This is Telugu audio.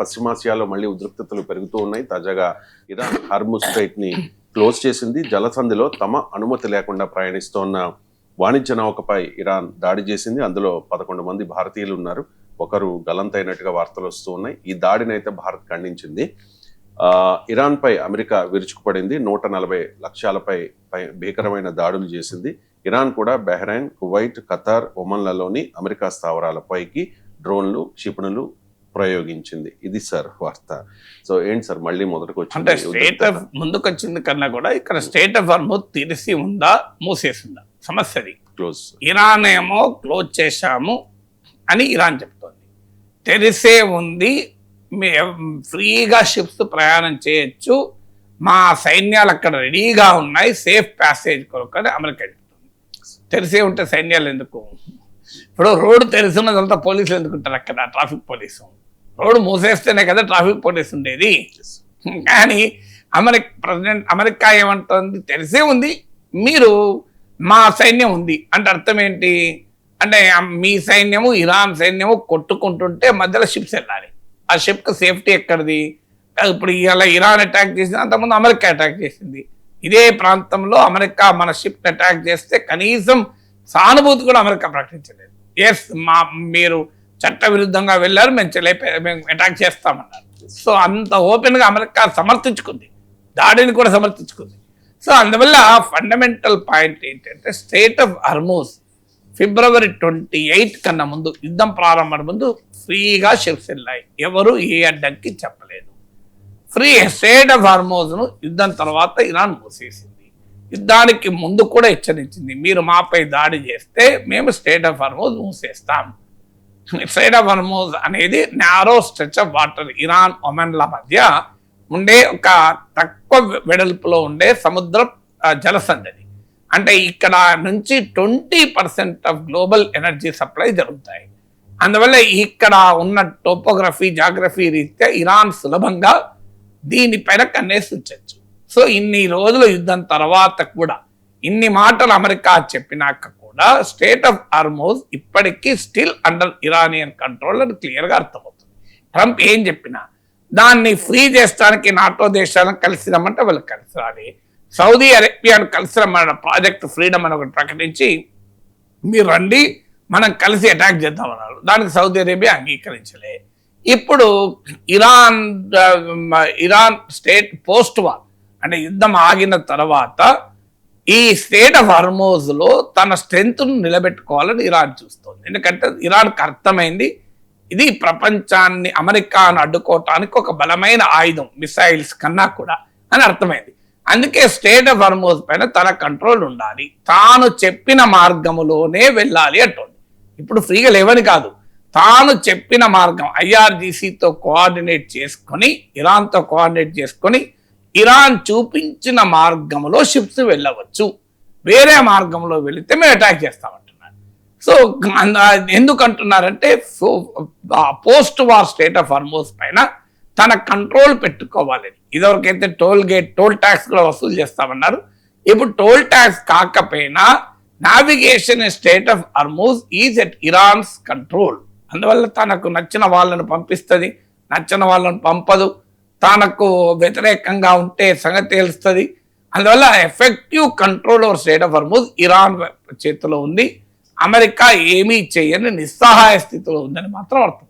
పశ్చిమాసియాలో మళ్ళీ ఉద్రిక్తతలు పెరుగుతూ ఉన్నాయి. తాజాగా ఇరాన్ హార్ముజ్ స్ట్రైట్ ని క్లోజ్ చేసింది. జలసంధిలో తమ అనుమతి లేకుండా ప్రయాణిస్తోన్న వాణిజ్య నౌకపై ఇరాన్ దాడి చేసింది. అందులో 11 మంది భారతీయులు ఉన్నారు. ఒకరు గల్లంతైనట్టుగా వార్తలు వస్తూ ఉన్నాయి. ఈ దాడిని అయితే భారత్ ఖండించింది. ఇరాన్ పై అమెరికా విరుచుకుపడింది. 140 లక్ష్యాలపై భీకరమైన దాడులు చేసింది. ఇరాన్ కూడా బహ్రెయిన్, కువైట్, ఖతార్, ఒమన్లలోని అమెరికా స్థావరాలపైకి డ్రోన్లు, క్షిపణులు ప్రయోగించింది. ఇది సార్ వార్త. సో ఏంటి సార్ మళ్ళీ మొదటికి వచ్చింది? అంటే స్టేట్ ఆఫ్ ముందుకు వచ్చింది కన్నా కూడా ఇక్కడ స్టేట్ ఆఫ్ హార్ముజ్ తెరిసి ఉందా మూసేసిందా సమస్యది. క్లోజ్. ఇరాన్ ఏమో క్లోజ్ చేశాము అని ఇరాన్ చెప్తోంది. తెరిసే ఉంది, ఫ్రీగా షిప్స్ ప్రయాణం చేయొచ్చు, మా సైన్యాలు అక్కడ రెడీగా ఉన్నాయి సేఫ్ ప్యాసేజ్ కొరకు అని అమెరికా చెప్తుంది. తెరిసే ఉంటే సైన్యాలు ఎందుకు? ఇప్పుడు రోడ్డు తెరిసినదంతా పోలీసులు ఎందుకుంటారు అక్కడ? Traffic police. రోడ్డు మూసేస్తేనే కదా ట్రాఫిక్ పోలీసు ఉండేది. కానీ ప్రెసిడెంట్ అమెరికా ఏమంటుంది? తెరిసే ఉంది, మీరు మా సైన్యం ఉంది అంటే అర్థం ఏంటి? అంటే మీ సైన్యము ఇరాన్ సైన్యము కొట్టుకుంటుంటే మధ్యలో షిప్స్ వెళ్ళాలి. ఆ షిప్కి సేఫ్టీ ఎక్కడిది? ఇప్పుడు ఇలా ఇరాన్ అటాక్ చేసింది, అంతకుముందు అమెరికా అటాక్ చేసింది. ఇదే ప్రాంతంలో అమెరికా మన షిప్ని అటాక్ చేస్తే కనీసం సానుభూతి కూడా అమెరికా ప్రకటించలేదు. ఎస్, మీరు చట్ట విరుద్ధంగా వెళ్ళారు, మేము అటాక్ చేస్తామన్నారు. సో అంత ఓపెన్గా అమెరికా సమర్థించుకుంది, దాడిని కూడా సమర్థించుకుంది. సో అందువల్ల ఫండమెంటల్ పాయింట్ ఏంటంటే స్టేట్ ఆఫ్ హార్ముజ్ ఫిబ్రవరి 28 కన్నా ముందు, యుద్ధం ప్రారంభం ముందు ఫ్రీగా షిప్స్ వెళ్ళాయి. ఎవరు ఏ అడ్డంకి చెప్పలేదు. ఫ్రీ స్టేట్ ఆఫ్ హార్ముజ్ను యుద్ధం తర్వాత ఇరాన్ మూసేసింది. యుద్ధానికి ముందు కూడా హెచ్చరించింది, మీరు మాపై దాడి చేస్తే మేము స్టేట్ ఆఫ్ హార్ముజ్ మూసేస్తాం. స్టేట్ ఆఫ్ హార్ముజ్ అనేది narrow stretch of water, Iran ఒమన్ల మధ్య ఉండే ఒక తక్కువ వెడల్పులో ఉండే సముద్ర జలసంధి. అంటే ఇక్కడ నుంచి 20% ఆఫ్ గ్లోబల్ ఎనర్జీ సప్లై జరుగుతాయి. అందువల్ల ఇక్కడ ఉన్న టోపోగ్రఫీ, జాగ్రఫీ రీత్యా ఇరాన్ సులభంగా దీనిపైన కన్నేసి ఉంచవచ్చు. సో ఇన్ని రోజులు యుద్ధం తర్వాత కూడా, ఇన్ని మాటలు అమెరికా చెప్పినాక కూడా స్టేట్ ఆఫ్ హార్ముజ్ ఇప్పటికీ స్టిల్ అండర్ ఇరానియన్ కంట్రోల్ అని క్లియర్గా అర్థమవుతుంది. ట్రంప్ ఏం చెప్పినా దాన్ని ఫ్రీ చేసడానికి నాటో దేశాలను కలిసి రమ్మంటే వాళ్ళు కలిసి రాలి, సౌదీ అరేబియాను కలిసి రమ్మన్న ప్రాజెక్ట్ ఫ్రీడమ్ అని ఒకటి ప్రకటించి మీరు రండి మనం కలిసి అటాక్ చేద్దామన్నారు. దానికి సౌదీ అరేబియా అంగీకరించలే. ఇప్పుడు ఇరాన్ స్టేట్ పోస్ట్ వార్ అంటే యుద్ధం ఆగిన తర్వాత ఈ స్టేట్ ఆఫ్ హార్ముజ్లో తన స్ట్రెంగ్త్ను నిలబెట్టుకోవాలని ఇరాన్ చూస్తోంది. ఎందుకంటే ఇరాన్కి అర్థమైంది ఇది ప్రపంచాన్ని, అమెరికాను అడ్డుకోవటానికి ఒక బలమైన ఆయుధం, మిసైల్స్ కన్నా కూడా అని అర్థమైంది. అందుకే స్టేట్ ఆఫ్ హార్ముజ్ పైన తన కంట్రోల్ ఉండాలి, తాను చెప్పిన మార్గములోనే వెళ్ళాలి అంటుంది. ఇప్పుడు ఫ్రీగా లేవని కాదు, తాను చెప్పిన మార్గం IRGCతో కోఆర్డినేట్ చేసుకొని, ఇరాన్తో కోఆర్డినేట్ చేసుకొని ఇరాన్ చూపించిన మార్గంలో షిప్స్ వెళ్ళవచ్చు, వేరే మార్గంలో వెళితే మేము అటాక్ చేస్తామంటున్నారు. సో ఎందుకు అంటున్నారంటే post war state of Hormuz పైన తన కంట్రోల్ పెట్టుకోవాలని. ఇదివరకైతే టోల్ ట్యాక్స్ కూడా వసూలు చేస్తామన్నారు. ఇప్పుడు టోల్ ట్యాక్స్ కాకపోయినా navigation state of Hormuz is at Iran's control. అందువల్ల తనకు నచ్చిన వాళ్ళను పంపిస్తుంది, నచ్చిన వాళ్ళను పంపదు, తనకు వ్యతిరేకంగా ఉంటే సంగతి తెలుస్తుంది. అందువల్ల effective control over state of Hormuz Iran చేతిలో ఉంది. అమెరికా ఏమీ చేయని నిస్సహాయ స్థితిలో ఉందని మాత్రం అర్థం.